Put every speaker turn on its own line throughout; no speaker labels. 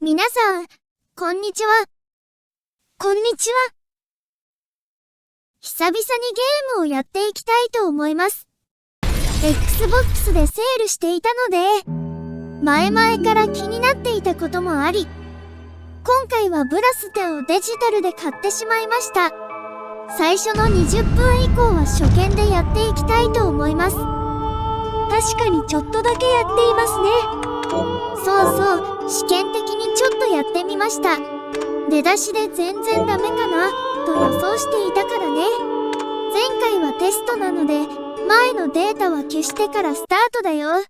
皆さん、こんにちは。こんにちは。久々にゲームをやっていきたいと思います。Xbox でセールしていたので、前々から気になっていたこともあり、今回はブラステをデジタルで買ってしまいました。最初の20分以降は初見でやっていきたいと思います。確かにちょっとだけやっていますね。そう、試験的にちょっとやってみました。出だしで全然ダメかなと予想していたからね。前回はテストなので、前のデータは消してからスタートだよ。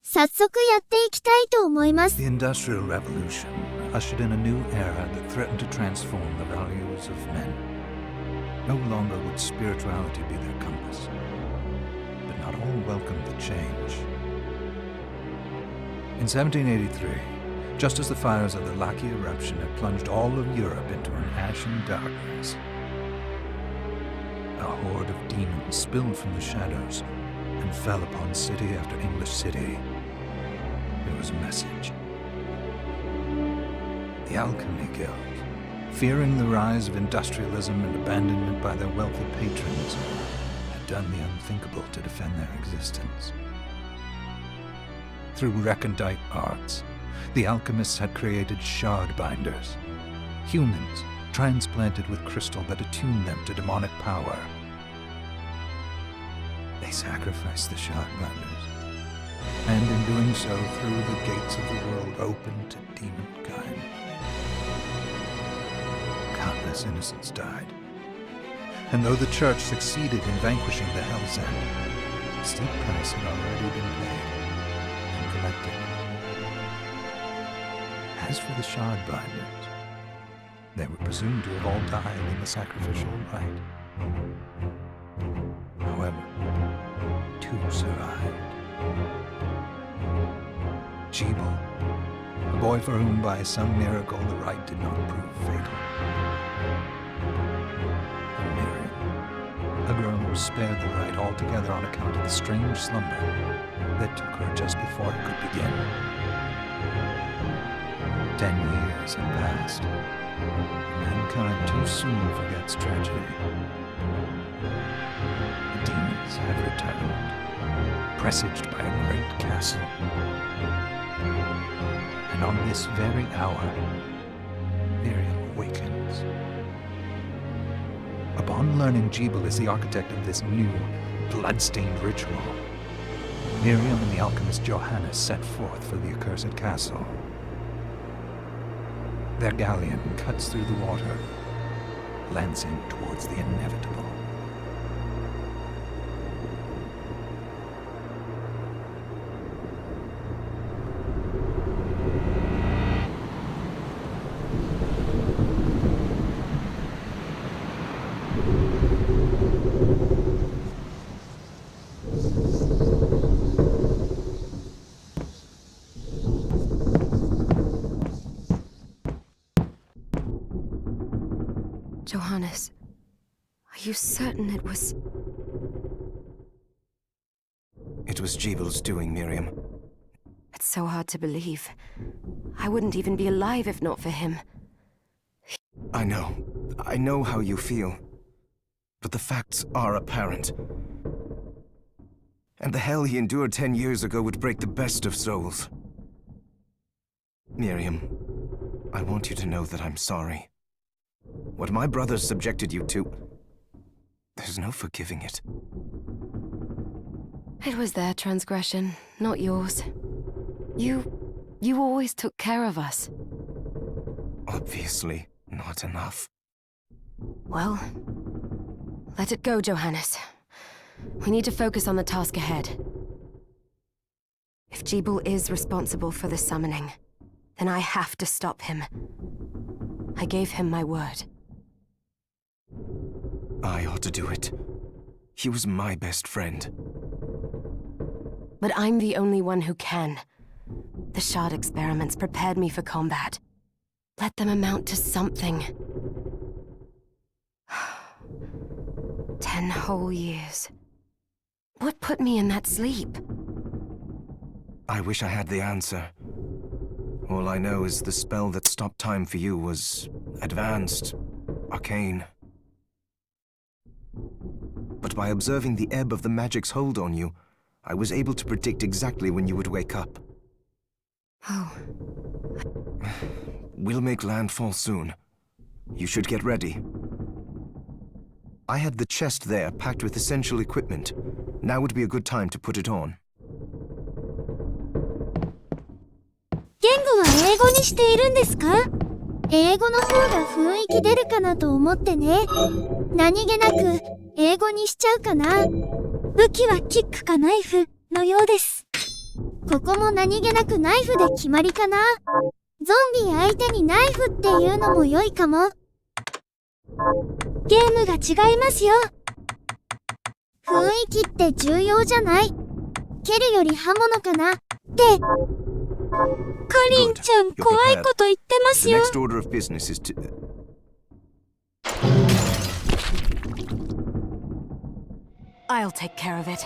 早速やっていきたいと思います。
The Industrial Revolution ushered in a new era that threatened to transform the values of men. No longer would spirituality be their compass, but not all welcomed the change. In 1783, just as the fires of the Laki eruption had plunged all of Europe into an ashen darkness, a horde of demons spilled from the shadows and fell upon city after English city. It was a message. The Alchemy Guild, fearing the rise of industrialism and abandonment by their wealthy patrons, had done the unthinkable to defend their existence. Through recondite arts, the alchemists had created shard binders, humans transplanted with crystal that attuned them to demonic power. They sacrificed the shard binders, and in doing so threw the gates of the world open to demonkind. Countless innocents died, and though the church succeeded in vanquishing the Hell's End, a steep price had already been paid and collected. As for the shard binders, they were presumed to have all died in the sacrificial rite. However, two survived. Jebel, a boy for whom by some miracle the rite did not prove fatal. And Miriam, a girl who was spared the rite altogether on account of the strange slumber that took her just before it could begin. 10 years had passed. Mankind too soon forgets tragedy. The demons had returned, presaged by a great castle. And on this very hour, Miriam awakens. Upon learning Jebel is the architect of this new, blood-stained ritual, Miriam and the alchemist Johannes set forth for the accursed castle. Their galleon cuts through the water, lancing towards the inevitable.
Johannes, are you certain it was...
It was Jebel's doing, Miriam.
It's so hard to believe. I wouldn't even be alive if not for him.
I know how you feel. But the facts are apparent. And the hell he endured 10 years ago would break the best of souls. Miriam, I want you to know that I'm sorry. What my brothers subjected you to, there's no forgiving it.
It was their transgression, not yours. You always took care of us.
Obviously, not enough.
Well, let it go, Johannes. We need to focus on the task ahead. If Jebel is responsible for the summoning, then I have to stop him. I gave him my word.
I ought to do it. He was my best friend.
But I'm the only one who can. The shard experiments prepared me for combat. Let them amount to something. 10 whole years. What put me in that sleep?
I wish I had the answer. All I know is the spell that stopped time for you was advanced, arcane. But by observing the ebb of the magic's hold on you, I was able to predict exactly when you would wake up.
Oh.
We'll make landfall soon. You should get ready. I had the chest there packed with essential equipment. Now would be a good time to put it on.
言語は英語にしているんですか？英語の方が雰囲気出るかなと思ってね。何気なく英語にしちゃうかな。武器はキックかナイフのようです。ここも何気なくナイフで決まりかな。ゾンビ相手にナイフっていうのも良いかも。ゲームが違いますよ。雰囲気って重要じゃない。蹴るより刃物かなって。カリンちゃん怖いこと言ってますよ。
The next order of business is to...
I'll take care of it.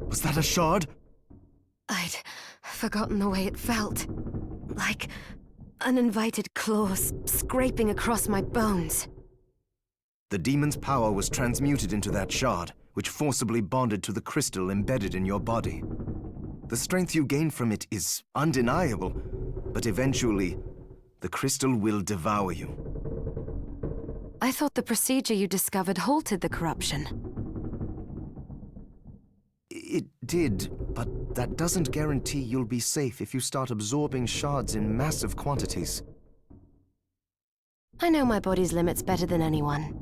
Was that a shard?
I'd forgotten the way it felt. Like uninvited claws scraping across my bones.
The demon's power was transmuted into that shard, which forcibly bonded to the crystal embedded in your body. The strength you gain from it is undeniable, but eventually, the crystal will devour you.
I thought the procedure you discovered halted the corruption.
It did, but that doesn't guarantee you'll be safe if you start absorbing shards in massive quantities.
I know my body's limits better than anyone.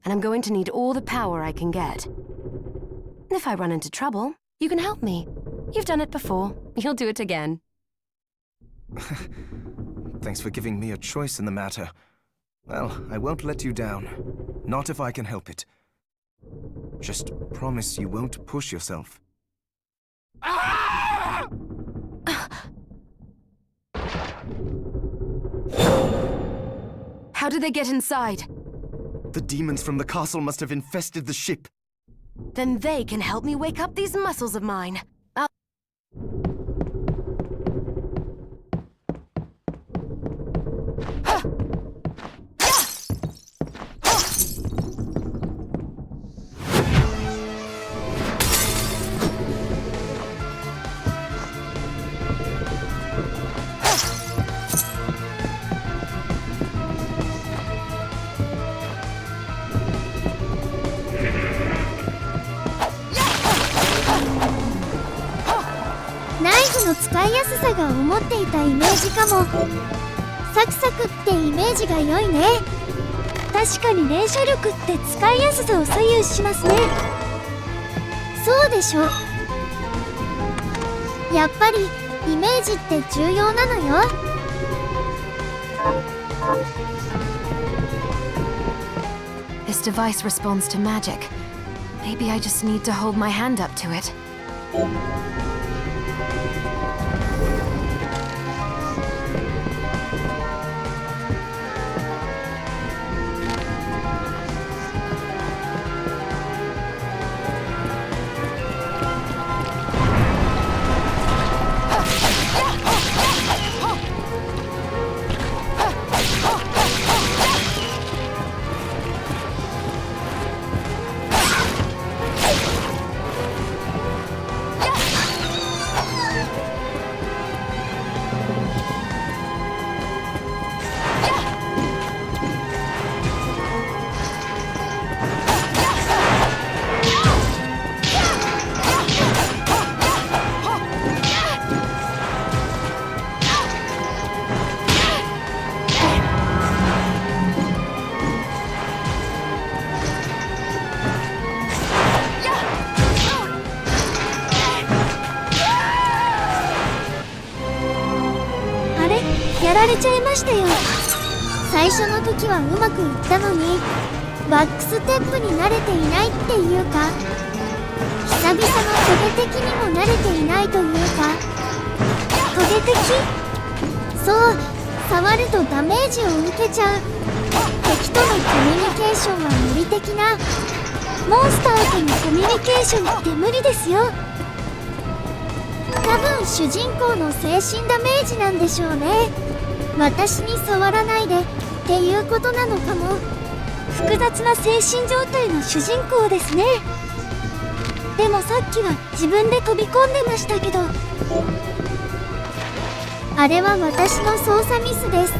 And I'm going to need all the power I can get. If I run into trouble, you can help me. You've done it before. You'll do it again.
Thanks for giving me a choice in the matter. Well, I won't let you down. Not if I can help it. Just promise you won't push yourself.
How did they get inside?
The demons from the castle must have infested the ship.
Then they can help me wake up these muscles of mine.
使いやすさが思っていたイメージかも。サクサクってイメージが良いね。確かに連射力って使いやすさを左右しますね。そうでしょ。やっぱりイメージって重要なのよ。
This device responds to magic. Maybe I just need to hold my hand up to it.
やられちゃいましたよ。最初の時はうまくいったのにバックステップに慣れていないっていうか、久々のトゲ的にも慣れていないというか、トゲ的。そう、触るとダメージを受けちゃう。敵とのコミュニケーションは無理的な。モンスターとのコミュニケーションって無理ですよ。多分主人公の精神ダメージなんでしょうね。私に触らないでっていうことなのかも。複雑な精神状態の主人公ですね。でもさっきは自分で飛び込んでましたけど、あれは私の操作ミスです。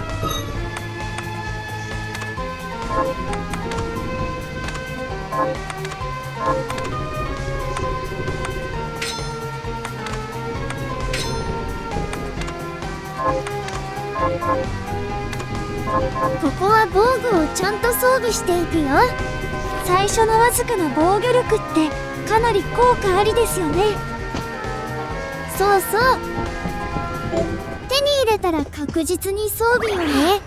ここは防具をちゃんと装備していくよ。最初のわずかな防御力ってかなり効果ありですよね。そうそう、手に入れたら確実に装備をね。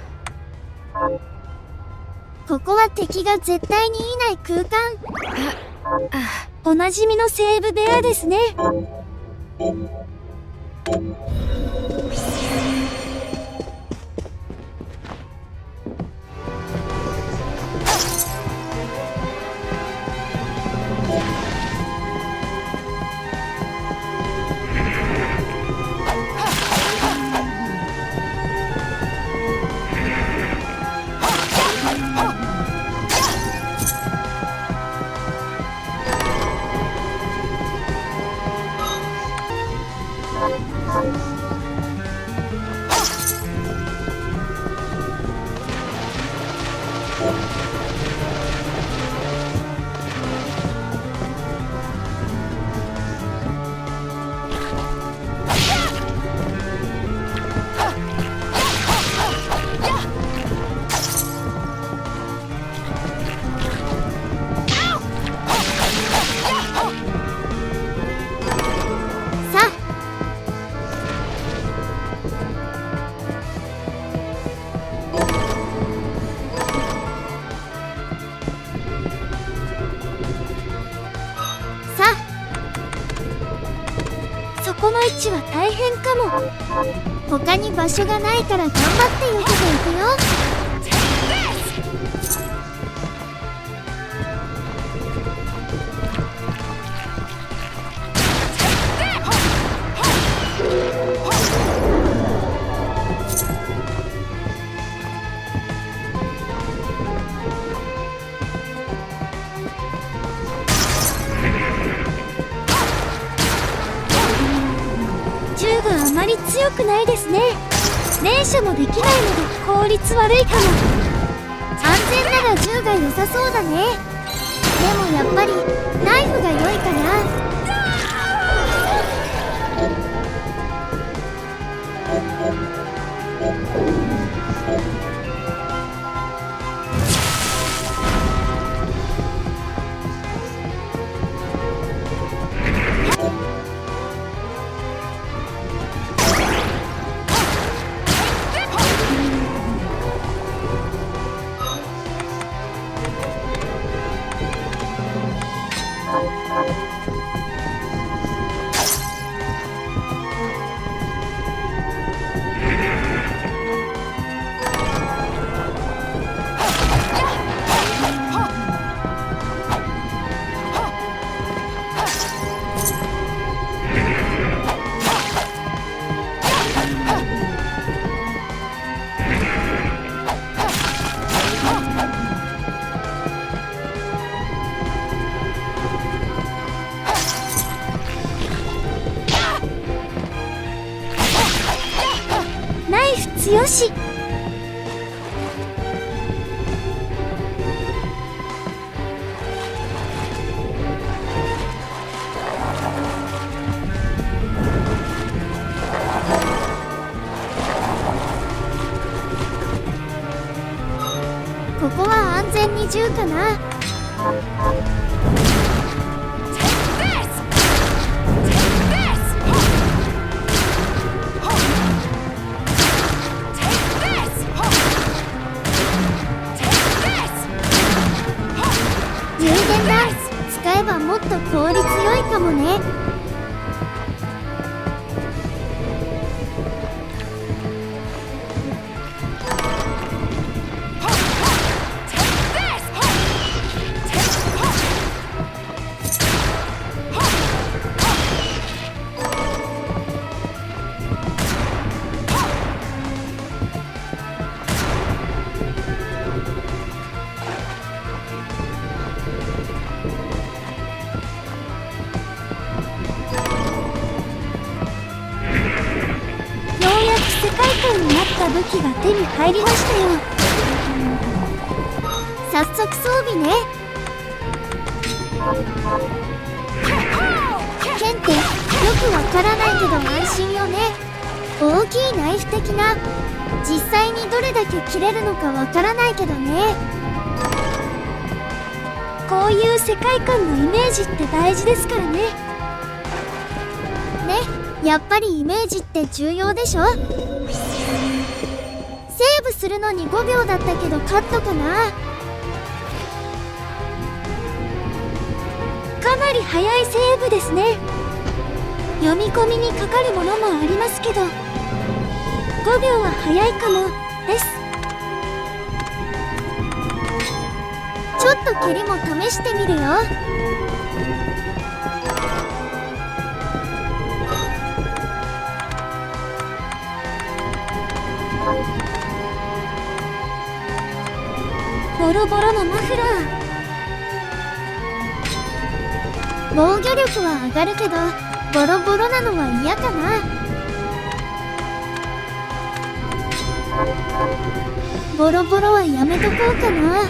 ここは敵が絶対にいない空間。おなじみのセーブ部屋ですね。この位置は大変かも。他に場所がないから頑張って避けていくよ。あまり強くないですね。連射もできないので効率悪いかも。安全なら銃が良さそうだね。でもやっぱりナイフが良いかな。ナイフ強し。ここは安全に銃かな。充電だ。使えばもっと効率良いかもね。界に合った武器が手に入りましたよ。早速装備ね。剣ってよくわからないけど安心よね。大きいナイフ的な、実際にどれだけ切れるのかわからないけどね。こういう世界観のイメージって大事ですからね。ね、やっぱりイメージって重要でしょ。セーブするのに5秒だったけどカットかな。かなり早いセーブですね。読み込みにかかるものもありますけど、5秒は早いかもです。ちょっと蹴りも試してみるよ。ボロボロのマフラー。防御力は上がるけどボロボロなのは嫌かな。ボロボロはやめとこうかな。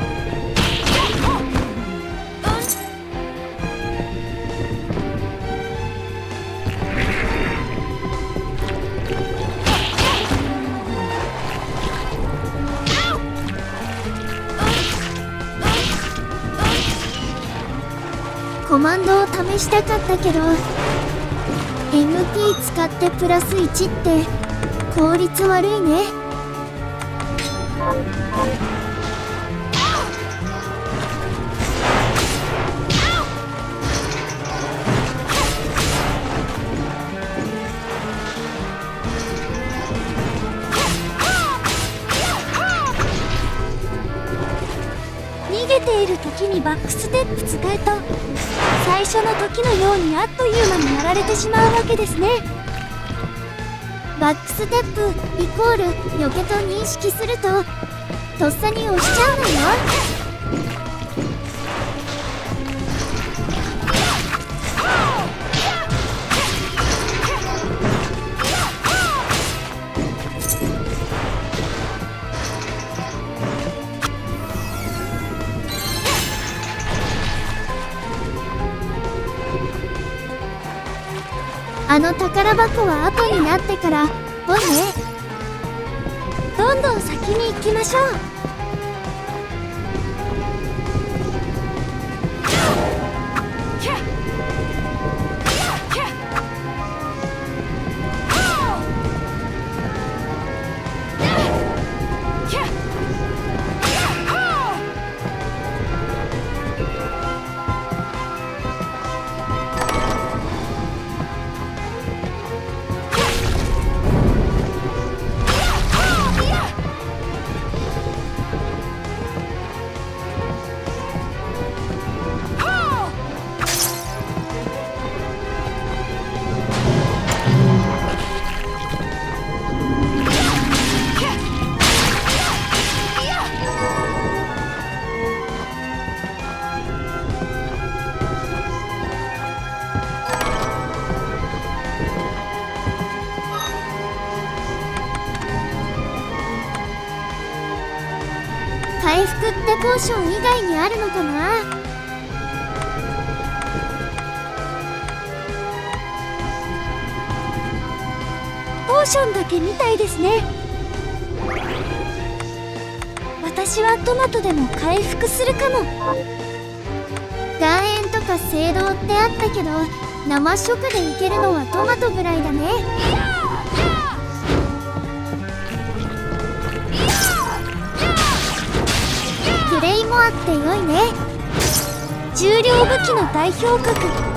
コマンドを試したかったけど MP 使ってプラス1って効率悪いね。逃げている時にバックステップ使うと最初の時のようにあっという間にやられてしまうわけですね。バックステップイコール避けと認識するととっさに押しちゃうのよ。あの宝箱は後になってからぽいね。どんどん先に行きましょう。回復ってポーション以外にあるのかな。ポーションだけみたいですね。私はトマトでも回復するかも。岩塩とか青銅ってあったけど生食でいけるのはトマトぐらいだね。プレイもあって良いね。重量武器の代表格。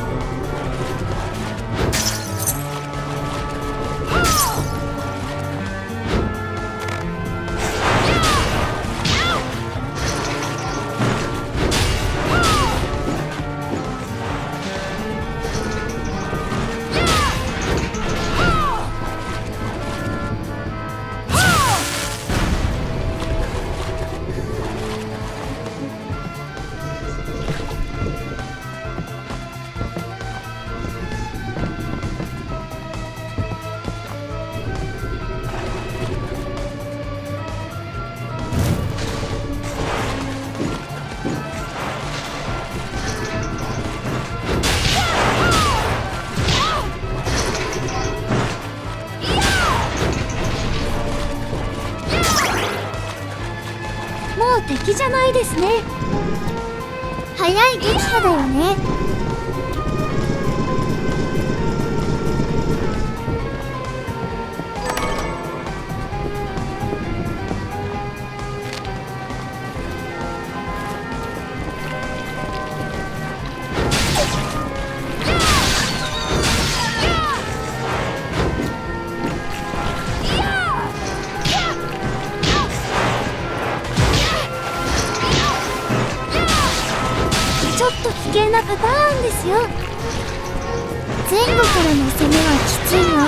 敵じゃないですね。速い撃破だよね。ちょっと危険なパターンですよ。前後からの攻めはきついわ。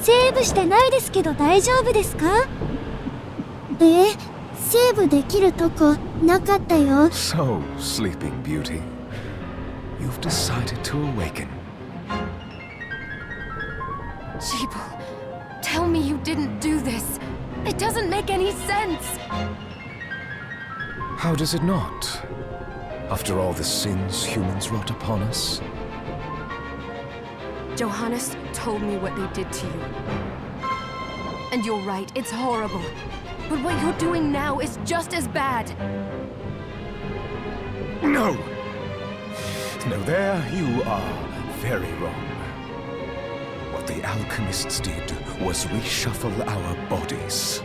セーブしてないですけど大丈夫ですか？セーブできるとこなかったよ。
So, Sleeping Beauty, you've decided to awaken.
Jeeble, tell me you didn't do this. It doesn't make any sense.
How does it not? After all the sins humans wrought upon us?
Johannes told me what they did to you. And you're right, it's horrible. But what you're doing now is just as bad.
No! No, there you are very wrong. What the alchemists did was reshuffle our bodies.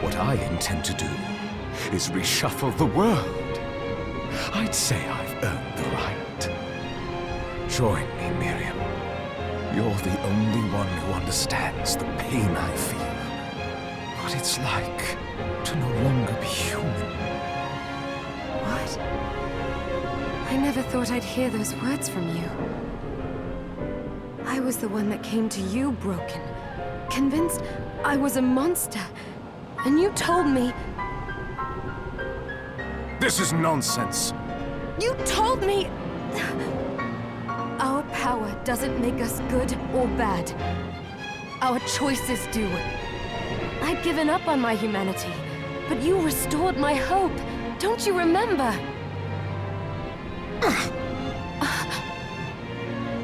What I intend to do is reshuffle the world. I'd say I've earned the right. Join me, Miriam. You're the only one who understands the pain I feel. What it's like to no longer be human.
What? I never thought I'd hear those words from you. I was the one that came to you broken, convinced I was a monster. And you told me...
This is nonsense.
You told me... Our power doesn't make us good or bad. Our choices do. I'd given up on my humanity, but you restored my hope. Don't you remember?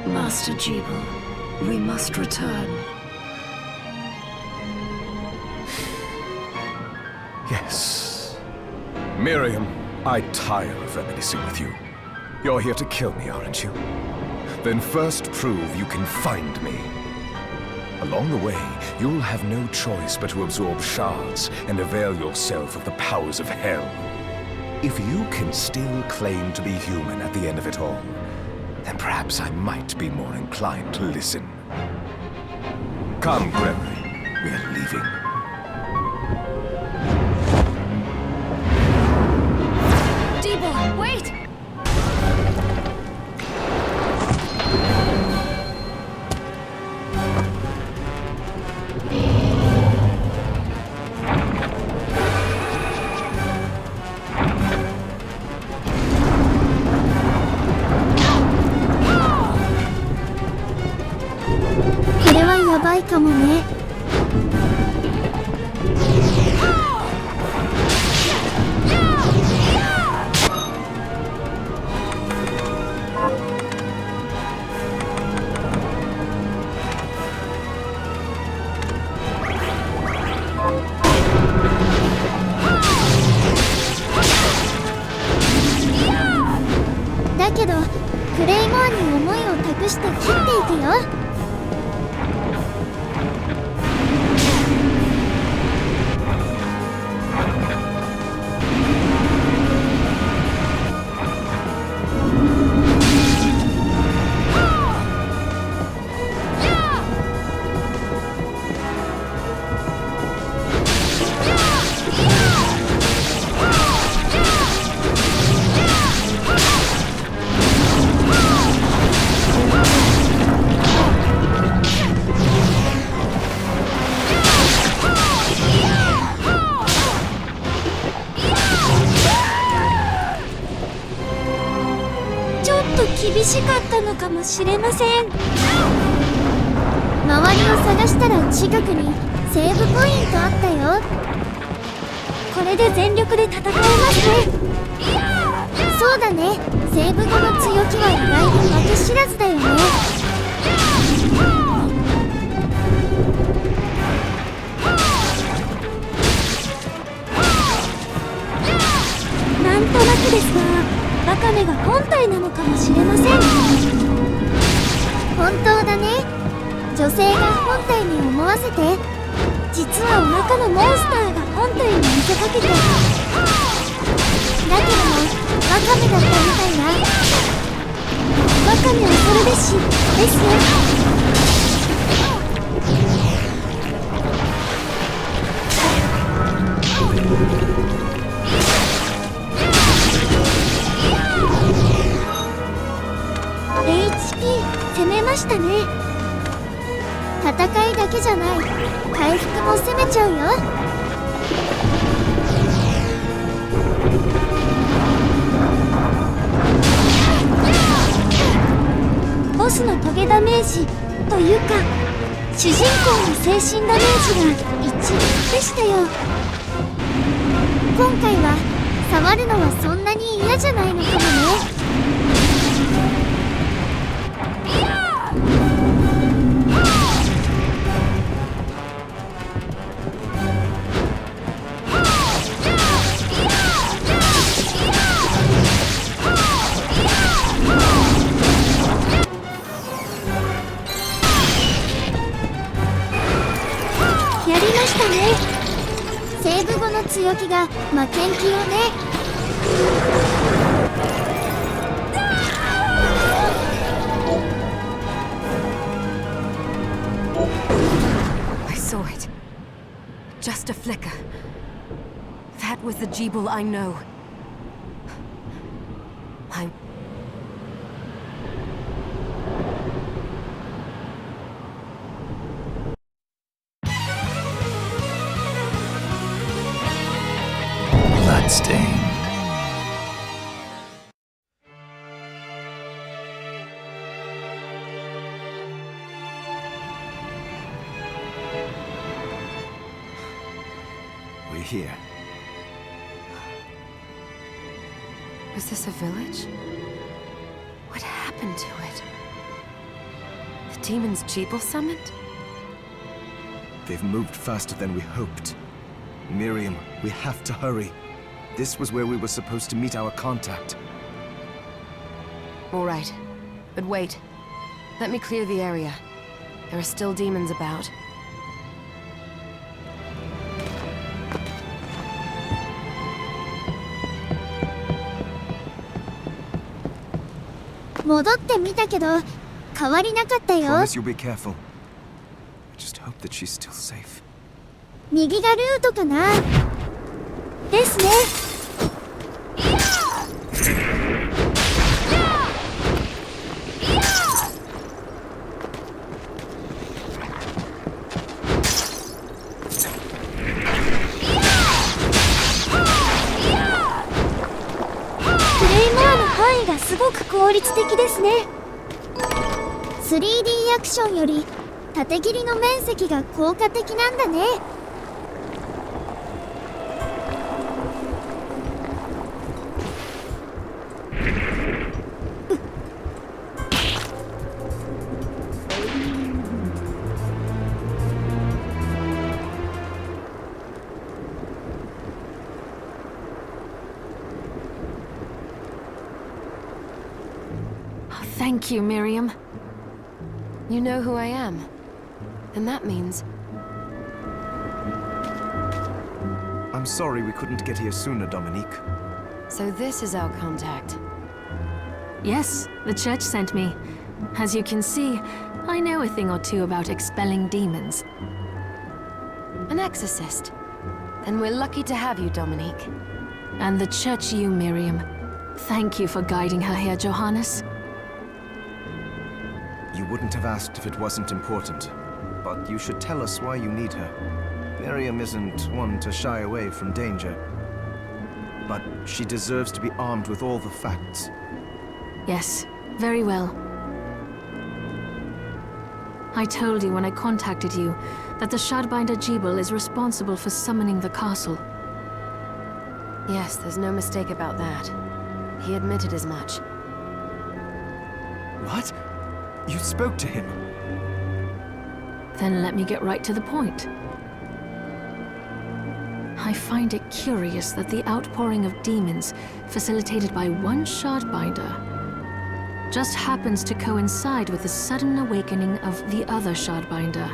Master Jeeble, we must return.
Yes. Miriam, I tire of reminiscing with you. You're here to kill me, aren't you? Then first prove you can find me. Along the way, you'll have no choice but to absorb shards and avail yourself of the powers of hell. If you can still claim to be human at the end of it all, then perhaps I might be more inclined to listen. Come, Gregory. We're leaving.
Jeeble, wait!
これはやばいかもね。だけどクレイモアに思いを託して切っていくよ。ったのかもしれません。周りを探したら近くにセーブポイントあったよ。これで全力で戦えますね。そうだね、セーブ後の強気は意外に負け知らずだよね。なんとなくですが、ワカメが本体なのかもしれません。本当だね、女性が本体に思わせて、実はお腹のモンスターが本体に見せかけて、だけどもワカメだったみたいな。ワカメ恐るべしですよ。HP 攻めましたね。戦いだけじゃない、回復も攻めちゃうよ。ボスのトゲダメージというか、主人公の精神ダメージが1でしたよ。今回は触るのはそんなに嫌じゃないのかもね。セーブ後の強気が負けん気よね。
I saw it. Just a flicker. That was the Jeeble I know.
Stain.
We're here.
Was this a village? What happened to it? The demons Jeeble summoned?
They've moved faster than we hoped. Miriam, we have to hurry. This was where we were supposed to meet our contact.
All right. But wait. Let me clear the area. There are still demons about.
戻ってみたけど変わりなかったよ。
Promise you'll be careful. I just hope that she's still safe.
右がルートかなですね。クレイモアの範囲がすごく効率的ですね。 3D アクションより縦切りの面積が効果的なんだね。
Thank you, Miriam. You know who I am. And that means...
I'm sorry we couldn't get here sooner, Dominique.
So this is our contact.
Yes, the church sent me. As you can see, I know a thing or two about expelling demons.
An exorcist. Then we're lucky to have you, Dominique.
And the church you, Miriam. Thank you for guiding her here, Johannes.
You wouldn't have asked if it wasn't important. But you should tell us why you need her. Miriam isn't one to shy away from danger. But she deserves to be armed with all the facts.
Yes, very well. I told you when I contacted you that the Shardbinder Jebel is responsible for summoning the castle.
Yes, there's no mistake about that. He admitted as much.
What? You spoke to him?
Then let me get right to the point. I find it curious that the outpouring of demons, facilitated by one Shardbinder, just happens to coincide with the sudden awakening of the other Shardbinder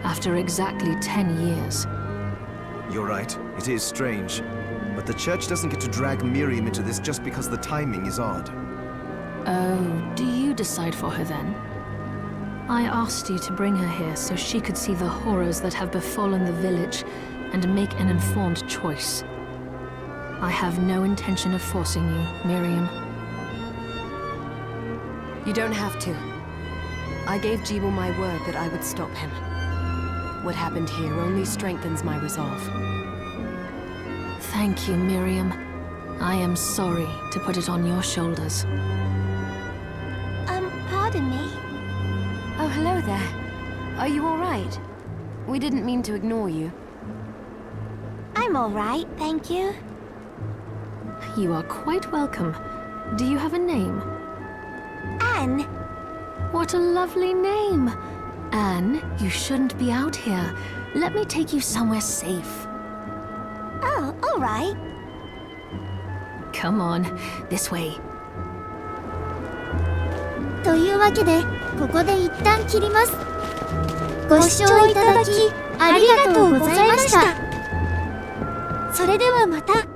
after exactly 10 years.
You're right, it is strange. But the church doesn't get to drag Miriam into this just because the timing is odd.
Oh, do you decide for her then? I asked you to bring her here so she could see the horrors that have befallen the village and make an informed choice. I have no intention of forcing you, Miriam.
You don't have to. I gave Jebel my word that I would stop him. What happened here only strengthens my resolve.
Thank you, Miriam. I am sorry to put it on your shoulders.
Pardon me?
Oh, hello there. Are you all right? We didn't mean to ignore you.
I'm alright, thank you.
You are quite welcome. Do you have a name?
Anne.
What a lovely name! Anne, you shouldn't be out here. Let me take you somewhere safe.
Oh, alright.
Come on, this way.
というわけで、ここで一旦切ります。ご視聴いただき、ありがとうございました。それではまた。